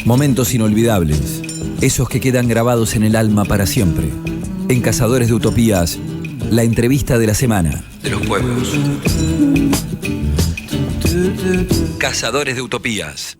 Momentos inolvidables, esos que quedan grabados en el alma para siempre. En Cazadores de Utopías, la entrevista de la semana. De los pueblos. Cazadores de Utopías.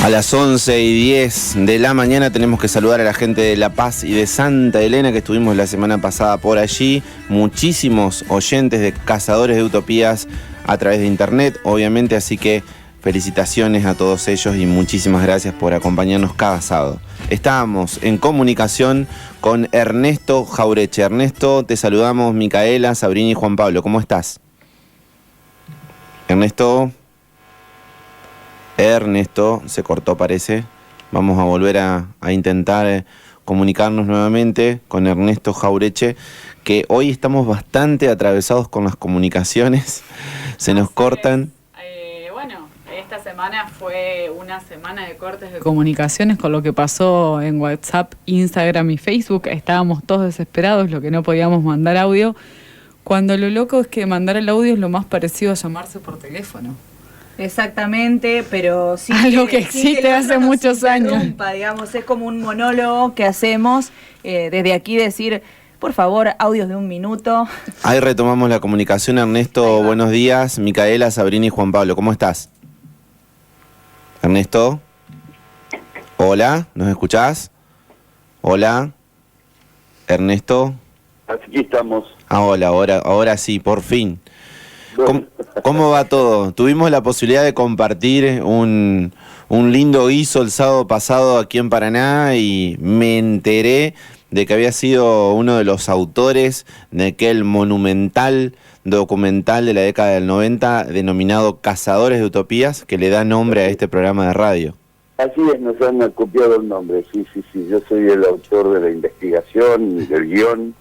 A las 11:10 de la mañana tenemos que saludar a la gente de La Paz y de Santa Elena que estuvimos la semana pasada por allí. Muchísimos oyentes de Cazadores de Utopías a través de internet, obviamente, así que felicitaciones a todos ellos y muchísimas gracias por acompañarnos cada sábado. Estábamos en comunicación con Ernesto Jaureche. Ernesto, te saludamos Micaela, Sabrina y Juan Pablo. ¿Cómo estás? Ernesto, se cortó parece. Vamos a volver a intentar comunicarnos nuevamente con Ernesto Jaureche, que hoy estamos bastante atravesados con las comunicaciones. Se nos cortan. Bueno, esta semana fue una semana de cortes de comunicaciones con lo que pasó en WhatsApp, Instagram y Facebook. Estábamos todos desesperados, lo que no podíamos mandar audio, cuando lo loco es que mandar el audio es lo más parecido a llamarse por teléfono. Exactamente, pero sí. Algo que existe hace muchos años. Digamos, es como un monólogo que hacemos desde aquí, decir, por favor, audios de 1 minuto. Ahí retomamos la comunicación, Ernesto. Buenos días, Micaela, Sabrina y Juan Pablo. ¿Cómo estás? Ernesto. Hola, ¿nos escuchás? Hola. Ernesto. Aquí estamos. Hola, ahora sí, por fin. ¿Cómo va todo? Tuvimos la posibilidad de compartir un lindo guiso el sábado pasado aquí en Paraná y me enteré de que había sido uno de los autores de aquel monumental documental de la década del 90 denominado Cazadores de Utopías, que le da nombre a este programa de radio. Así es, nos han copiado el nombre, sí. Yo soy el autor de la investigación, del guión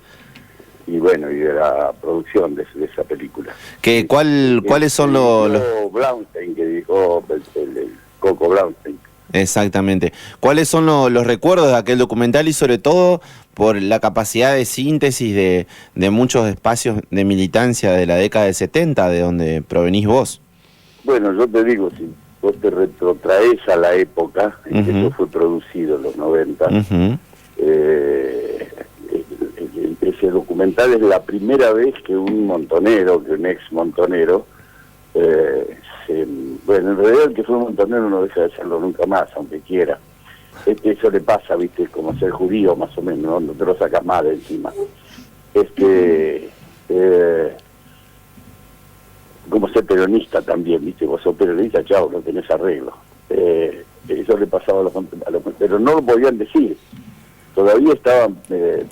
y bueno, y de la producción de esa película. ¿Cuáles son los...? Blaustein, que dijo el Coco Blaustein. Exactamente. ¿Cuáles son los recuerdos de aquel documental y sobre todo por la capacidad de síntesis de muchos espacios de militancia de la década del 70, de donde provenís vos? Bueno, yo te digo, si vos te retrotraes a la época en que eso fue producido, en los 90, ese documental es la primera vez que un ex montonero, bueno, en realidad el que fue montonero no deja de serlo nunca más, aunque quiera. Eso le pasa, viste, como ser judío más o menos, no te lo sacas más de encima. Como ser peronista también, viste, vos sos peronista, chao, no tenés arreglo. Eso le pasaba a los pero no lo podían decir. Todavía estaban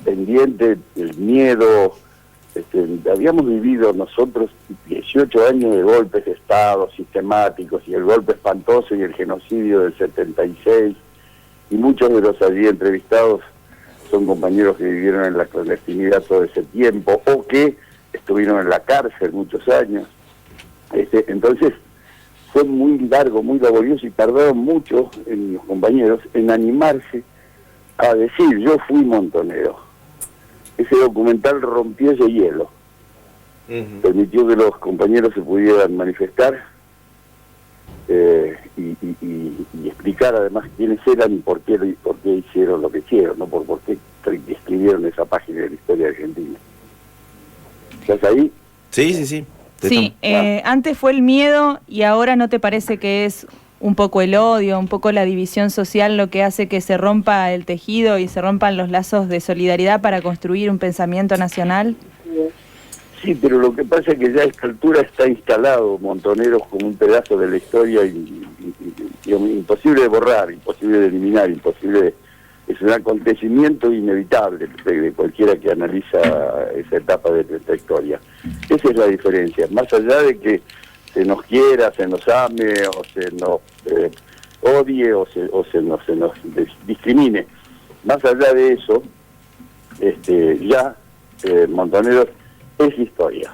pendientes del miedo. Habíamos vivido nosotros 18 años de golpes de Estado sistemáticos y el golpe espantoso y el genocidio del 76, y muchos de los allí entrevistados son compañeros que vivieron en la clandestinidad todo ese tiempo o que estuvieron en la cárcel muchos años. Entonces fue muy largo, muy laborioso y tardaron mucho en los compañeros en animarse a decir yo fui montonero. Ese documental rompió ese hielo, permitió que los compañeros se pudieran manifestar y explicar además quiénes eran y por qué hicieron lo que hicieron, no por qué escribieron esa página de la historia argentina. ¿Estás ahí? Sí. Sí, antes fue el miedo y ahora ¿no te parece que es un poco el odio, un poco la división social lo que hace que se rompa el tejido y se rompan los lazos de solidaridad para construir un pensamiento nacional? Sí, pero lo que pasa es que ya a esta altura está instalado Montoneros como un pedazo de la historia imposible de borrar, imposible de eliminar, es un acontecimiento inevitable de cualquiera que analiza esa etapa de nuestra historia. Esa es la diferencia, más allá de que se nos quiera, se nos ame, o se nos odie, o se nos discrimine. Más allá de eso, Montoneros es historia.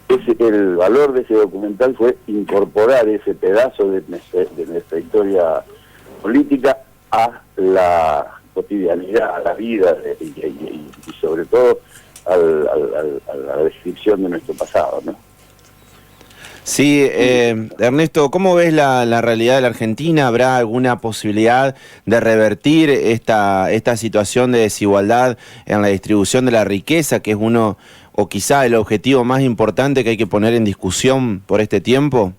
El valor de ese documental fue incorporar ese pedazo de nuestra historia política a la cotidianidad, a la vida y sobre todo a la descripción de nuestro pasado, ¿no? Sí, Ernesto, ¿cómo ves la realidad de la Argentina? ¿Habrá alguna posibilidad de revertir esta situación de desigualdad en la distribución de la riqueza, que es uno, o quizá el objetivo más importante que hay que poner en discusión por este tiempo?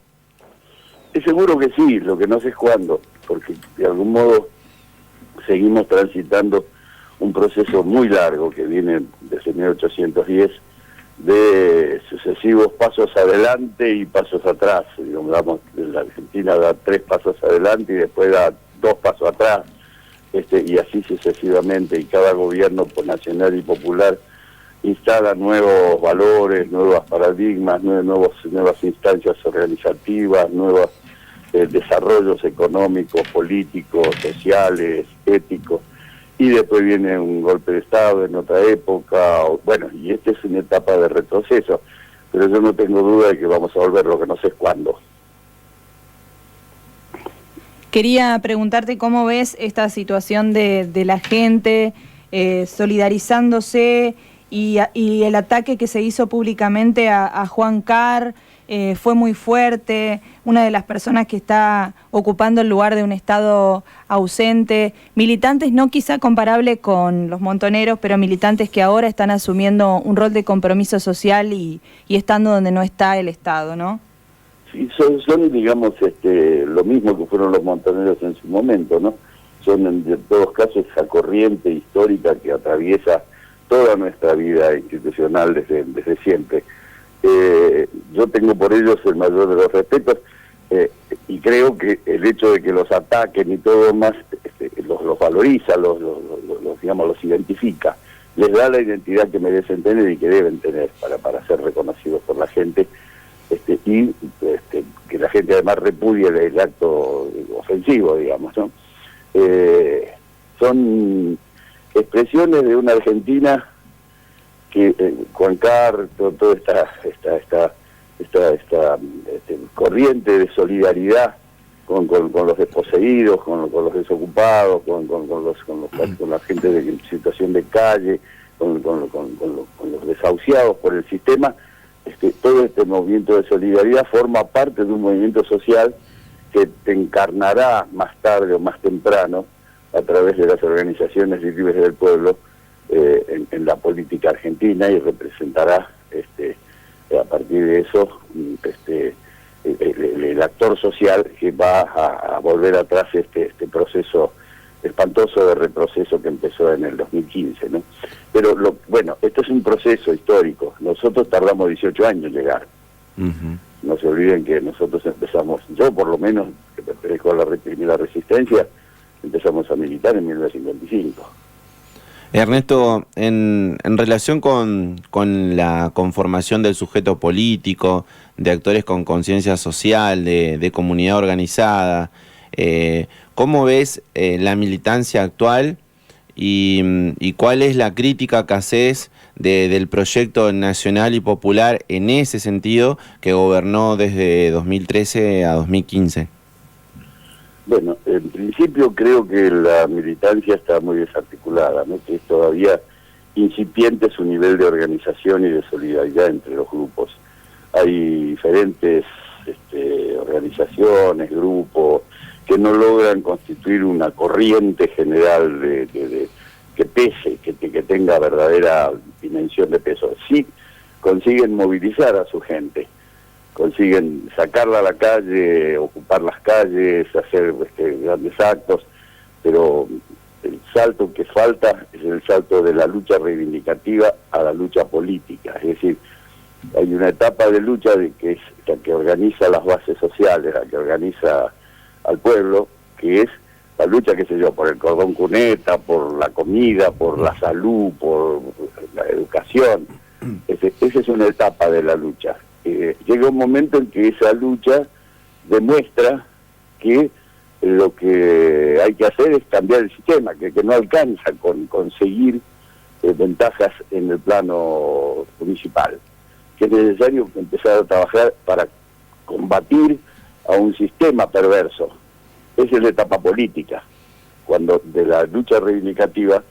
Es seguro que sí, lo que no sé es cuándo, porque de algún modo seguimos transitando un proceso muy largo que viene desde 1810, de sucesivos pasos adelante y pasos atrás. Digamos, la Argentina da 3 pasos adelante y después da 2 pasos atrás, y así sucesivamente, y cada gobierno nacional y popular instala nuevos valores, nuevos paradigmas, nuevas instancias organizativas, nuevos desarrollos económicos, políticos, sociales, éticos, y después viene un golpe de Estado en otra época, bueno, y esta es una etapa de retroceso, pero yo no tengo duda de que vamos a volver, lo que no sé es cuándo. Quería preguntarte cómo ves esta situación de la gente solidarizándose y el ataque que se hizo públicamente a Juan Carr. Fue muy fuerte, una de las personas que está ocupando el lugar de un Estado ausente, militantes no quizá comparable con los montoneros, pero militantes que ahora están asumiendo un rol de compromiso social y estando donde no está el Estado, ¿no? Sí, son digamos, lo mismo que fueron los montoneros en su momento, ¿no? Son en todos casos esa corriente histórica que atraviesa toda nuestra vida institucional desde siempre. Yo tengo por ellos el mayor de los respetos, y creo que el hecho de que los ataquen y todo más los valoriza, digamos, los identifica, les da la identidad que merecen tener y que deben tener para ser reconocidos por la gente, y que la gente además repudie el acto ofensivo, digamos, ¿no? Son expresiones de una Argentina que Juan Carr, toda esta corriente de solidaridad con los desposeídos, con los desocupados, con la gente en situación de calle, con los desahuciados por el sistema, todo este movimiento de solidaridad forma parte de un movimiento social que te encarnará más tarde o más temprano a través de las organizaciones libres del pueblo en la política argentina, y representará a partir de eso el actor social que va a volver atrás este proceso espantoso de retroceso que empezó en el 2015, ¿no? Pero bueno, este es un proceso histórico. Nosotros tardamos 18 años en llegar. No se olviden que nosotros empezamos, yo por lo menos, que pertenezco a la primera resistencia, empezamos a militar en 1955. Ernesto, en relación con la conformación del sujeto político, de actores con conciencia social, de comunidad organizada, ¿cómo ves la militancia actual y cuál es la crítica que haces del proyecto nacional y popular en ese sentido que gobernó desde 2013 a 2015? Bueno, en principio creo que la militancia está muy desarticulada, ¿no? Que es todavía incipiente su nivel de organización y de solidaridad entre los grupos. Hay diferentes organizaciones, grupos, que no logran constituir una corriente general que pese, que tenga verdadera dimensión de peso. Sí consiguen movilizar a su gente, consiguen sacarla a la calle, ocupar las calles, hacer grandes actos, pero el salto que falta es el salto de la lucha reivindicativa a la lucha política. Es decir, hay una etapa de lucha que es la que organiza las bases sociales, la que organiza al pueblo, que es la lucha, qué sé yo, por el cordón cuneta, por la comida, por la salud, por la educación. Esa es una etapa de la lucha. Llega un momento en que esa lucha demuestra que lo que hay que hacer es cambiar el sistema, que no alcanza con conseguir ventajas en el plano municipal, que es necesario empezar a trabajar para combatir a un sistema perverso. Esa es la etapa política, cuando de la lucha reivindicativa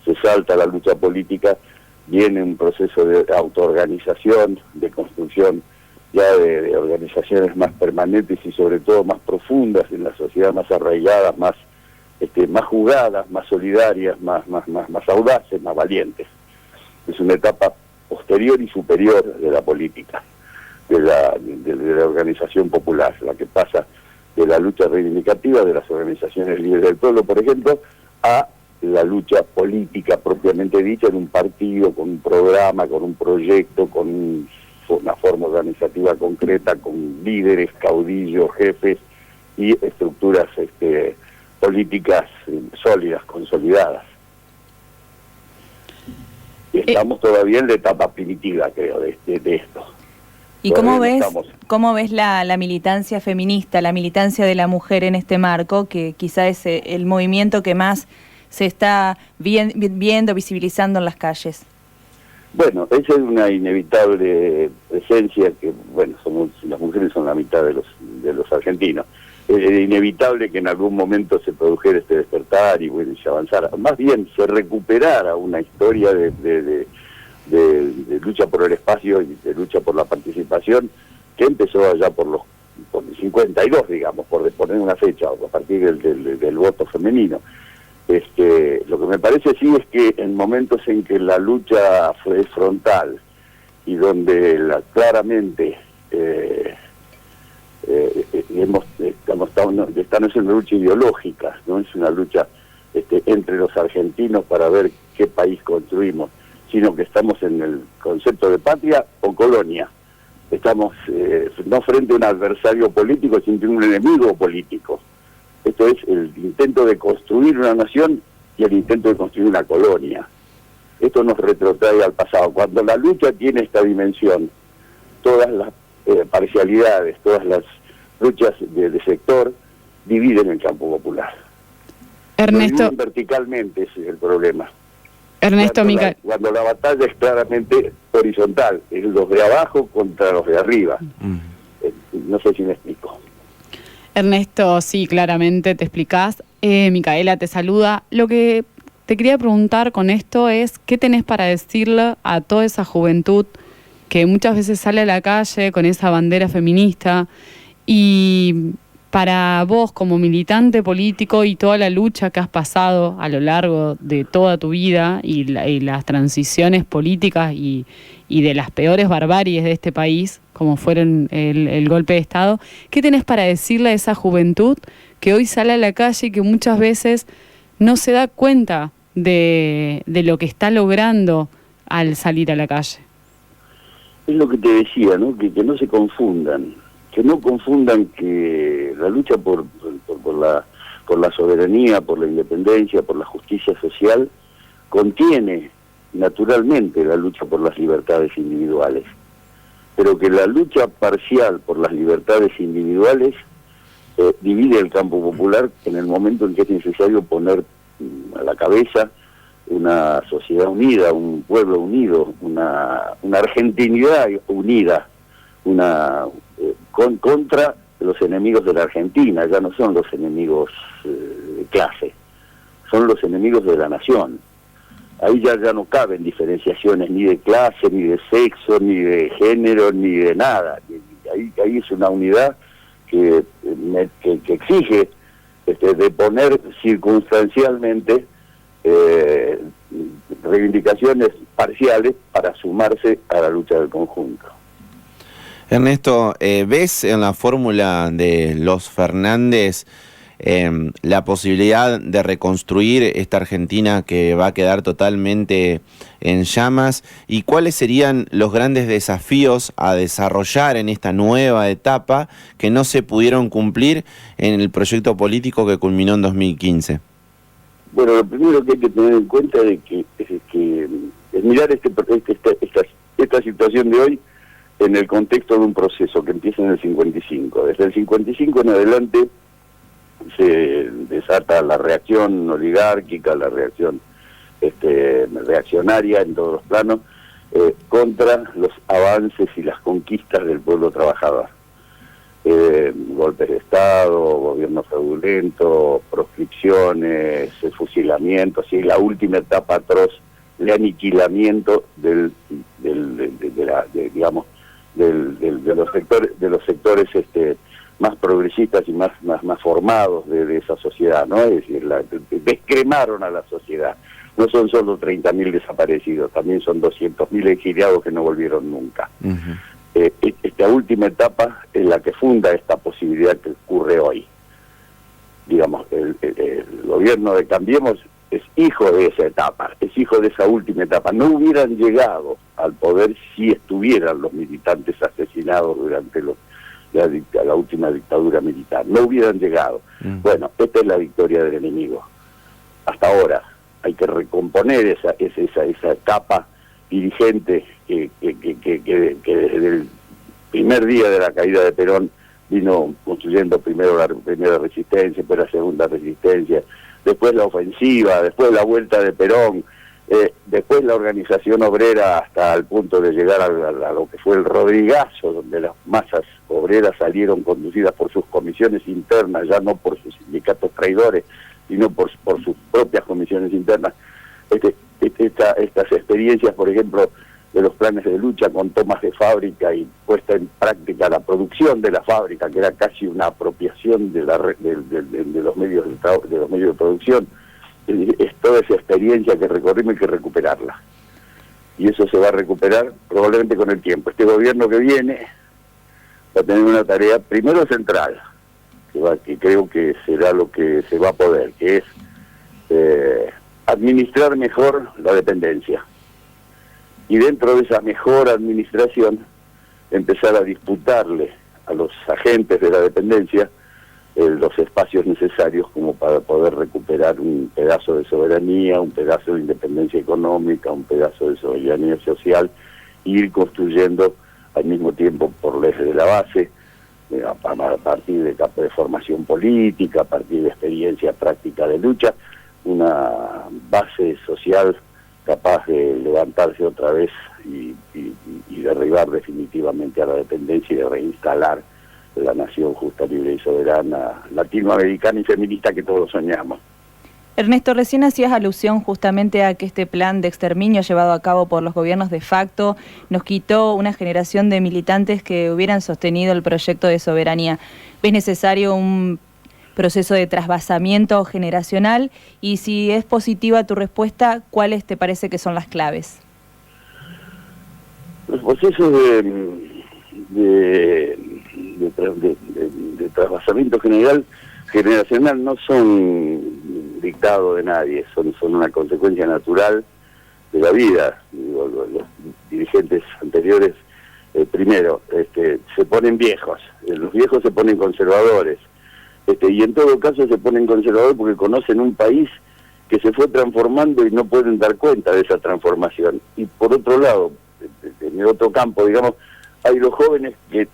se salta a la lucha política, viene un proceso de autoorganización, de construcción ya de organizaciones más permanentes y sobre todo más profundas en la sociedad, más arraigadas, más jugadas, más solidarias, más audaces, más valientes. Es una etapa posterior y superior de la política, de la organización popular, la que pasa de la lucha reivindicativa de las organizaciones libres del pueblo, por ejemplo, a la lucha política propiamente dicha en un partido, con un programa, con un proyecto, con una forma organizativa concreta, con líderes, caudillos, jefes y estructuras políticas sólidas, consolidadas. Y estamos todavía en la etapa primitiva, creo, de esto. ¿Y cómo ves la militancia feminista, la militancia de la mujer en este marco, que quizá es el movimiento que más se está viendo, visibilizando en las calles? Bueno, esa es una inevitable presencia que, bueno, las mujeres son la mitad de los argentinos. Es inevitable que en algún momento se produjera este despertar y, bueno, se avanzara. Más bien se recuperara una historia de lucha por el espacio y de lucha por la participación que empezó allá por el 52, digamos, por poner una fecha, a partir del voto femenino. Lo que me parece sí es que en momentos en que la lucha fue frontal y donde claramente esta no es una lucha ideológica, no es una lucha entre los argentinos para ver qué país construimos, sino que estamos en el concepto de patria o colonia. Estamos no frente a un adversario político, sino a un enemigo político. Esto es el intento de construir una nación y el intento de construir una colonia. Esto nos retrotrae al pasado. Cuando la lucha tiene esta dimensión, todas las parcialidades, todas las luchas de sector dividen el campo popular. Ernesto, dividen verticalmente, ese es el problema. Ernesto, Micaela. Cuando la batalla es claramente horizontal, es los de abajo contra los de arriba. No sé si me explico. Ernesto, sí, claramente te explicás. Micaela te saluda. Lo que te quería preguntar con esto es, ¿qué tenés para decirle a toda esa juventud que muchas veces sale a la calle con esa bandera feminista? Y para vos, como militante político y toda la lucha que has pasado a lo largo de toda tu vida y las transiciones políticas y de las peores barbaries de este país, como fueron el golpe de Estado, ¿qué tenés para decirle a esa juventud que hoy sale a la calle y que muchas veces no se da cuenta de lo que está logrando al salir a la calle? Es lo que te decía, ¿no? Que no se confundan, que no confundan que la lucha por la soberanía, por la independencia, por la justicia social, contiene naturalmente la lucha por las libertades individuales, pero que la lucha parcial por las libertades individuales divide el campo popular en el momento en que es necesario poner a la cabeza una sociedad unida, un pueblo unido, una argentinidad unida, contra los enemigos de la Argentina. Ya no son los enemigos de clase, son los enemigos de la nación. Ahí ya no caben diferenciaciones ni de clase, ni de sexo, ni de género, ni de nada. Ahí es una unidad que exige de poner circunstancialmente reivindicaciones parciales para sumarse a la lucha del conjunto. Ernesto, ¿ves en la fórmula de los Fernández la posibilidad de reconstruir esta Argentina que va a quedar totalmente en llamas? ¿Y cuáles serían los grandes desafíos a desarrollar en esta nueva etapa que no se pudieron cumplir en el proyecto político que culminó en 2015? Bueno, lo primero que hay que tener en cuenta es mirar esta situación de hoy en el contexto de un proceso que empieza en el 55. Desde el 55 en adelante se desata la reacción oligárquica, la reacción reaccionaria en todos los planos contra los avances y las conquistas del pueblo trabajador. Golpes de Estado, gobierno fraudulento, proscripciones, fusilamientos, y la última etapa atroz, el aniquilamiento de los sectores más progresistas y más formados de esa sociedad, ¿no? Es decir, descremaron a la sociedad. No son solo 30.000 desaparecidos, también son 200.000 exiliados que no volvieron nunca. Esta última etapa es la que funda esta posibilidad que ocurre hoy. Digamos, el gobierno de Cambiemos es hijo de esa etapa, es hijo de esa última etapa. No hubieran llegado al poder si estuvieran los militantes asesinados durante la última dictadura militar. No hubieran llegado. Bueno, esta es la victoria del enemigo. Hasta ahora hay que recomponer esa capa dirigente que desde el primer día de la caída de Perón vino construyendo primero la primera resistencia, después la segunda resistencia, después la ofensiva, después la vuelta de Perón, después la organización obrera hasta el punto de llegar a lo que fue el Rodrigazo, donde las masas obreras salieron conducidas por sus comisiones internas, ya no por sus sindicatos traidores, sino por sus propias comisiones internas. Estas experiencias, por ejemplo, de los planes de lucha con tomas de fábrica y puesta en práctica la producción de la fábrica, que era casi una apropiación de los medios de producción, es toda esa experiencia que recorrimos y que recuperarla. Y eso se va a recuperar probablemente con el tiempo. Este gobierno que viene va a tener una tarea primero central, que creo que será lo que se va a poder, que es administrar mejor la dependencia. Y dentro de esa mejor administración, empezar a disputarle a los agentes de la dependencia los espacios necesarios como para poder recuperar un pedazo de soberanía, un pedazo de independencia económica, un pedazo de soberanía social, e ir construyendo al mismo tiempo por leyes de la base, a partir de formación política, a partir de experiencia práctica de lucha, una base social capaz de levantarse otra vez y derribar definitivamente a la dependencia y de reinstalar la nación justa, libre y soberana, latinoamericana y feminista que todos soñamos. Ernesto, recién hacías alusión justamente a que este plan de exterminio llevado a cabo por los gobiernos de facto nos quitó una generación de militantes que hubieran sostenido el proyecto de soberanía. ¿Es necesario un proceso de trasvasamiento generacional? Y si es positiva tu respuesta, ¿cuáles te parece que son las claves? Los procesos de trasvasamiento generacional no son dictado de nadie, son una consecuencia natural de la vida. Los dirigentes anteriores, primero, se ponen viejos, los viejos se ponen conservadores, y en todo caso se ponen conservadores porque conocen un país que se fue transformando y no pueden dar cuenta de esa transformación. Y por otro lado, en el otro campo, digamos, hay los jóvenes que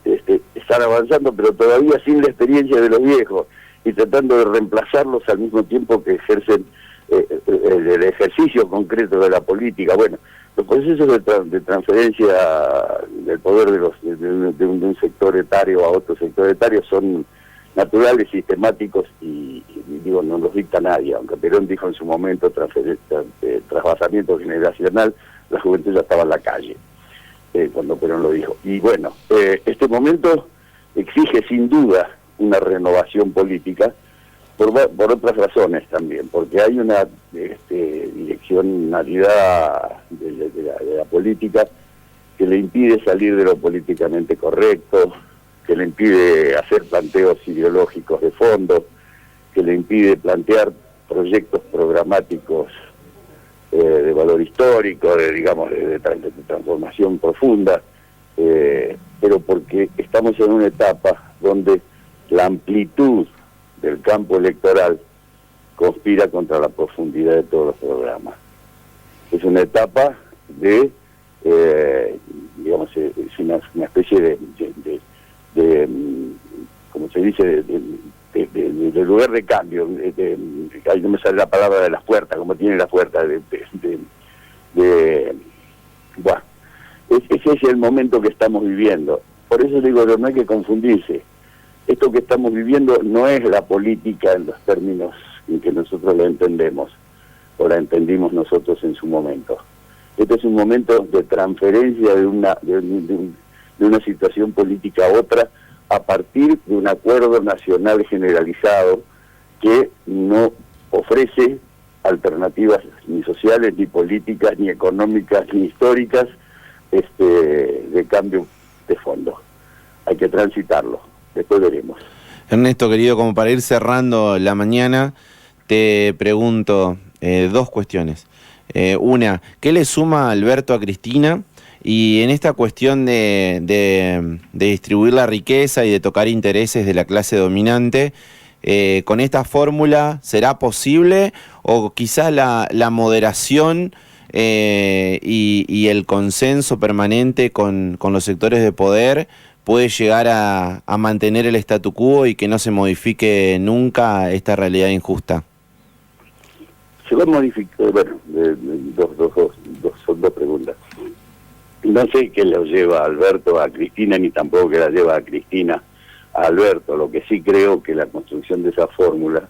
están avanzando, pero todavía sin la experiencia de los viejos, y tratando de reemplazarlos al mismo tiempo que ejercen el ejercicio concreto de la política. Bueno, los procesos de transferencia del poder de un sector etario a otro sector etario son naturales, sistemáticos, y digo, no los dicta nadie. Aunque Perón dijo en su momento trasvasamiento generacional, la juventud ya estaba en la calle cuando Perón lo dijo. Y bueno, este momento exige sin duda una renovación política por otras razones también, porque hay una direccionalidad de la política que le impide salir de lo políticamente correcto, que le impide hacer planteos ideológicos de fondo, que le impide plantear proyectos programáticos de valor histórico, de transformación profunda, pero porque estamos en una etapa donde la amplitud del campo electoral conspira contra la profundidad de todos los programas. Es una etapa de, es una especie de como se dice, de lugar de cambio, ahí no me sale la palabra de las puertas, como tiene las puertas, bueno, ese es el momento que estamos viviendo. Por eso digo, no hay que confundirse. Esto que estamos viviendo no es la política en los términos en que nosotros la entendemos, o la entendimos nosotros en su momento. Este es un momento de transferencia de de una situación política a otra a partir de un acuerdo nacional generalizado que no ofrece alternativas ni sociales, ni políticas, ni económicas, ni históricas, de cambio de fondo. Hay que transitarlo, después veremos. Ernesto, querido, como para ir cerrando la mañana, te pregunto dos cuestiones. Una, ¿qué le suma Alberto a Cristina? Y en esta cuestión de distribuir la riqueza y de tocar intereses de la clase dominante, ¿con esta fórmula será posible o quizás la moderación y el consenso permanente con los sectores de poder puede llegar a mantener el statu quo y que no se modifique nunca esta realidad injusta? Se va a modificar, bueno, son dos preguntas. No sé qué lo lleva a Alberto a Cristina, ni tampoco que la lleva a Cristina a Alberto. Lo que sí creo que la construcción de esa fórmula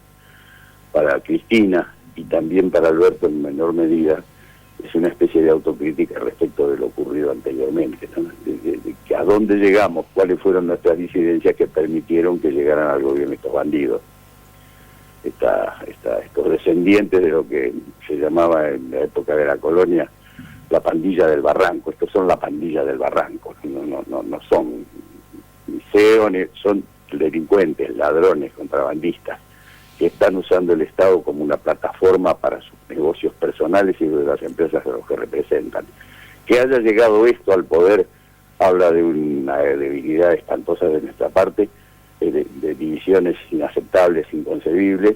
para Cristina y también para Alberto en menor medida es una especie de autocrítica respecto de lo ocurrido anteriormente, ¿no? De que a dónde llegamos, cuáles fueron nuestras disidencias que permitieron que llegaran al gobierno estos bandidos, estos descendientes de lo que se llamaba en la época de la colonia la pandilla del barranco. Estos son la pandilla del barranco, no son ni CEOs, son delincuentes, ladrones, contrabandistas, que están usando el Estado como una plataforma para sus negocios personales y de las empresas de los que representan. Que haya llegado esto al poder habla de una debilidad espantosa de nuestra parte, de divisiones inaceptables, inconcebibles,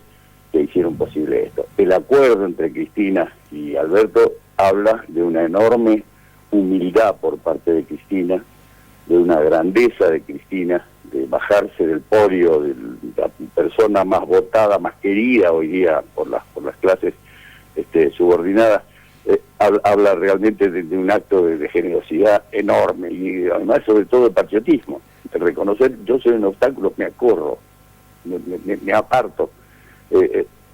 que hicieron posible esto. El acuerdo entre Cristina y Alberto habla de una enorme humildad por parte de Cristina, de una grandeza de Cristina, de bajarse del podio, de la persona más votada, más querida hoy día por las clases subordinadas. Habla realmente de un acto de generosidad enorme y además sobre todo de patriotismo, de reconocer: yo soy un obstáculo, me acorro, me aparto,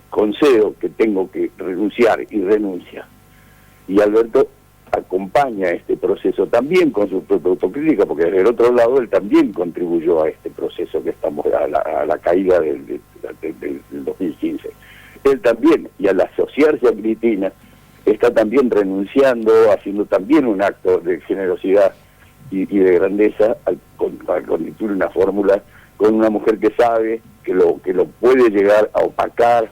concedo que tengo que renunciar y renuncia. Y Alberto acompaña este proceso también con su propia autocrítica, porque desde el otro lado él también contribuyó a este proceso que estamos, a la caída del 2015. Él también, y al asociarse a Cristina, está también renunciando, haciendo también un acto de generosidad y de grandeza al constituir una fórmula con una mujer que sabe que lo puede llegar a opacar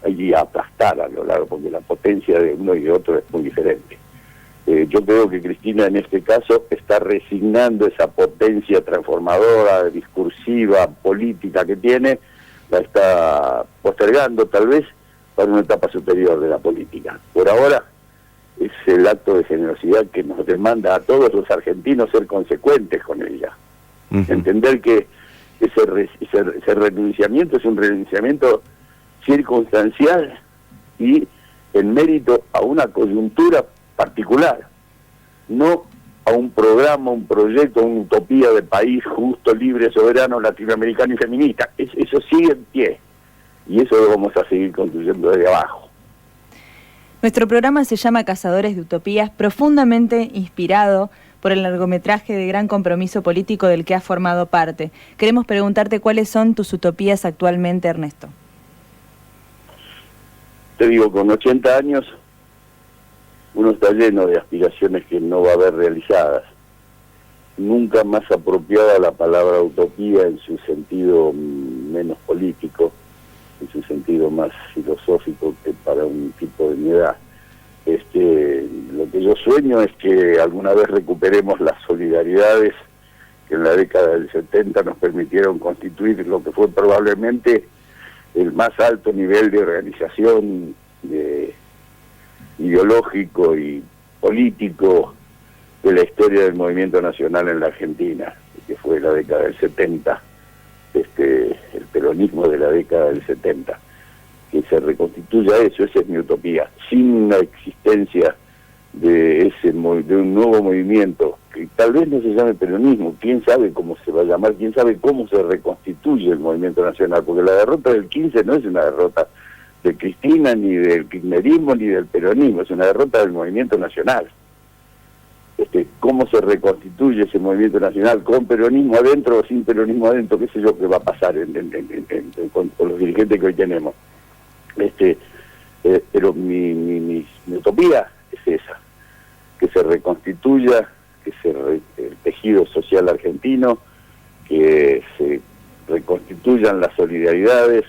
y a aplastar a lo largo, porque la potencia de uno y de otro es muy diferente. Yo creo que Cristina en este caso está resignando esa potencia transformadora, discursiva, política que tiene, la está postergando tal vez para una etapa superior de la política. Por ahora es el acto de generosidad que nos demanda a todos los argentinos ser consecuentes con ella. Entender que ese renunciamiento es un renunciamiento circunstancial y en mérito a una coyuntura particular, no a un programa, un proyecto, una utopía de país justo, libre, soberano, latinoamericano y feminista. Eso sigue en pie y eso lo vamos a seguir construyendo desde abajo. Nuestro programa se llama Cazadores de Utopías, profundamente inspirado por el largometraje de gran compromiso político del que has formado parte. Queremos preguntarte cuáles son tus utopías actualmente, Ernesto. Te digo, con 80 años, uno está lleno de aspiraciones que no va a ver realizadas. Nunca más apropiada la palabra utopía en su sentido menos político, en su sentido más filosófico que para un tipo de mi edad. Lo que yo sueño es que alguna vez recuperemos las solidaridades que en la década del 70 nos permitieron constituir lo que fue probablemente el más alto nivel de organización ideológico y político de la historia del movimiento nacional en la Argentina, que fue la década del 70, el peronismo de la década del 70, que se reconstituya eso. Esa es mi utopía, sin la existencia de un nuevo movimiento, que tal vez no se llame peronismo, quién sabe cómo se va a llamar, quién sabe cómo se reconstituye el movimiento nacional, porque la derrota del 15 no es una derrota de Cristina, ni del kirchnerismo, ni del peronismo, es una derrota del movimiento nacional. cómo se reconstituye ese movimiento nacional, con peronismo adentro o sin peronismo adentro, qué sé yo qué va a pasar con los dirigentes que hoy tenemos. Pero mi utopía es esa, que se reconstituya, el tejido social argentino, que se reconstituyan las solidaridades,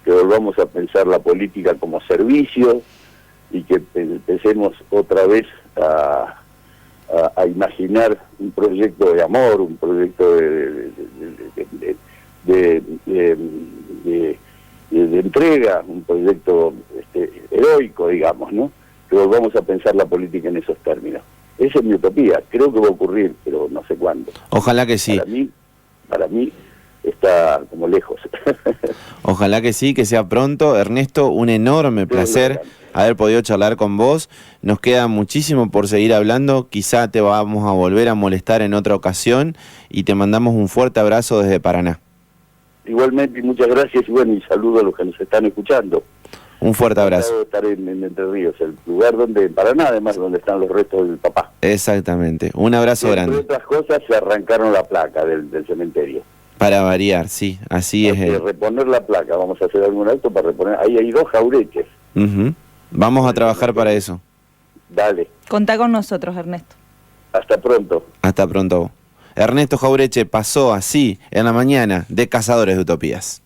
que volvamos a pensar la política como servicio y que empecemos otra vez a imaginar un proyecto de amor, un proyecto de entrega, un proyecto heroico, digamos, ¿no? Que volvamos a pensar la política en esos términos. Esa es mi utopía, creo que va a ocurrir, pero no sé cuándo. Ojalá que sí. Para mí está como lejos. Ojalá que sí, que sea pronto. Ernesto, un enorme placer haber podido charlar con vos. Nos queda muchísimo por seguir hablando. Quizá te vamos a volver a molestar en otra ocasión y te mandamos un fuerte abrazo desde Paraná. Igualmente, muchas gracias y bueno, y saludo a los que nos están escuchando. Un fuerte abrazo. Estar en Entre Ríos, el lugar donde, en Paraná además, donde están los restos del papá. Exactamente. Un abrazo grande. Entre otras cosas, se arrancaron la placa del cementerio. Para variar, sí, así es. Reponer la placa, vamos a hacer algún acto para reponer. Ahí hay 2 jaureches. Vamos a trabajar para eso. Dale. Contá con nosotros, Ernesto. Hasta pronto. Hasta pronto. Ernesto Jaureche pasó así en la mañana de Cazadores de Utopías.